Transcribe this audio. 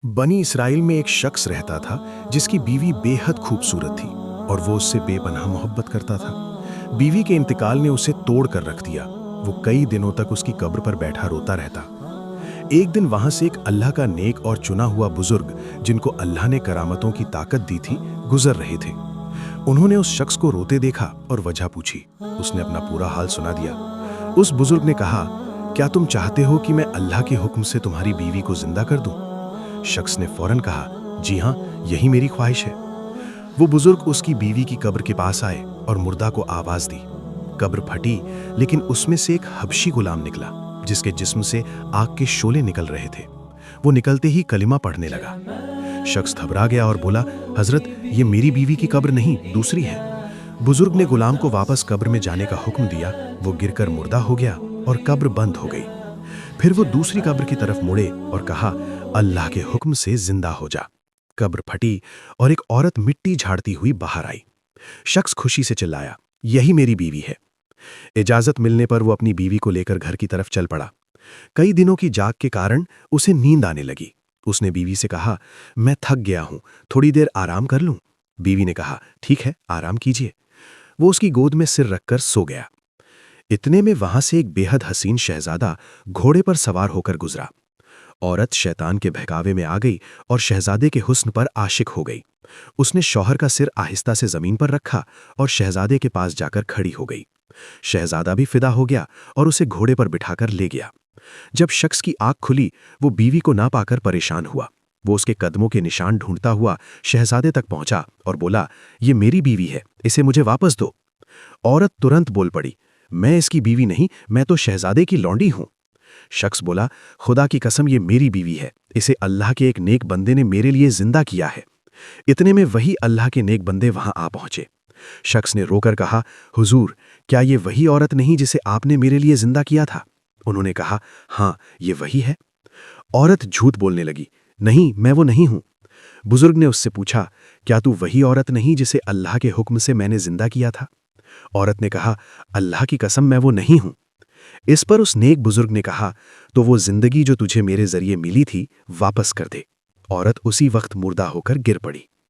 बनी इसराइल में एक शख्स रहता था जिसकी बीवी बेहद खूबसूरत थी और वो उससे बेपनाह मोहब्बत करता था। बीवी के इंतकाल ने उसे तोड़ कर रख दिया। वो कई दिनों तक उसकी कब्र पर बैठा रोता रहता। एक दिन वहां से एक अल्लाह का नेक और चुना हुआ बुजुर्ग, जिनको अल्लाह ने करामतों की ताकत दी थी, गुजर रहे थे। उन्होंने उस शख्स को रोते देखा और वजह पूछी। उसने अपना पूरा हाल सुना दिया। उस बुजुर्ग ने कहा, क्या तुम चाहते हो कि मैं अल्लाह के हुक्म से तुम्हारी बीवी को जिंदा कर दूं? शख्स ने फौरन कहा, जी हाँ, यही मेरी ख्वाहिश है। वो बुजुर्ग उसकी बीवी की कब्र के पास आए और मुर्दा को आवाज दी। कब्र फटी, लेकिन उसमें से एक हबशी गुलाम निकला जिसके जिस्म से आग के शोले निकल रहे थे। वो निकलते ही कलिमा पढ़ने लगा। शख्स घबरा गया और बोला, हजरत, ये मेरी बीवी की कब्र नहीं, दूसरी है। बुजुर्ग ने गुलाम को वापस कब्र में जाने का हुक्म दिया। वो गिरकर मुर्दा हो गया और कब्र बंद हो गई। फिर वो दूसरी कब्र की तरफ मुड़े और कहा, अल्लाह के हुक्म से जिंदा हो जा। कब्र फटी और एक औरत मिट्टी झाड़ती हुई बाहर आई। शख्स खुशी से चिल्लाया, यही मेरी बीवी है। इजाजत मिलने पर वो अपनी बीवी को लेकर घर की तरफ चल पड़ा। कई दिनों की जाग के कारण उसे नींद आने लगी। उसने बीवी से कहा, मैं थक गया हूं, थोड़ी देर आराम कर लूं? बीवी ने कहा, ठीक है, आराम कीजिए। वो उसकी गोद में सिर रखकर सो गया। इतने में वहां से एक बेहद हसीन शहजादा घोड़े पर सवार होकर गुजरा। औरत शैतान के बहकावे में आ गई और शहजादे के हुस्न पर आशिक हो गई। उसने शौहर का सिर आहिस्ता से जमीन पर रखा और शहजादे के पास जाकर खड़ी हो गई। शहजादा भी फिदा हो गया और उसे घोड़े पर बिठाकर ले गया। जब शख्स की आंख खुली, वो बीवी को ना पाकर परेशान हुआ। वो उसके कदमों के निशान ढूंढता हुआ शहजादे तक पहुंचा और बोला, ये मेरी बीवी है, इसे मुझे वापस दो। औरत तुरंत बोल पड़ी, मैं इसकी बीवी नहीं, मैं तो शहजादे की लौंडी हूं। शख्स बोला, खुदा की कसम, ये मेरी बीवी है, इसे अल्लाह के एक नेक बंदे ने मेरे लिए जिंदा किया है। इतने में वही अल्लाह के नेक बंदे वहां आ पहुंचे। शख्स ने रोकर कहा, हुजूर, क्या ये वही औरत नहीं जिसे आपने मेरे लिए जिंदा किया था? उन्होंने कहा, हाँ, ये वही है। औरत झूठ बोलने लगी, नहीं, मैं वो नहीं हूं। बुजुर्ग ने उससे पूछा, क्या तू वही औरत नहीं जिसे अल्लाह के हुक्म से मैंने जिंदा किया था? औरत ने कहा, अल्लाह की कसम, मैं वो नहीं हूं। इस पर उस नेक बुजुर्ग ने कहा, तो वो जिंदगी जो तुझे मेरे जरिए मिली थी, वापस कर दे। औरत उसी वक्त मुर्दा होकर गिर पड़ी।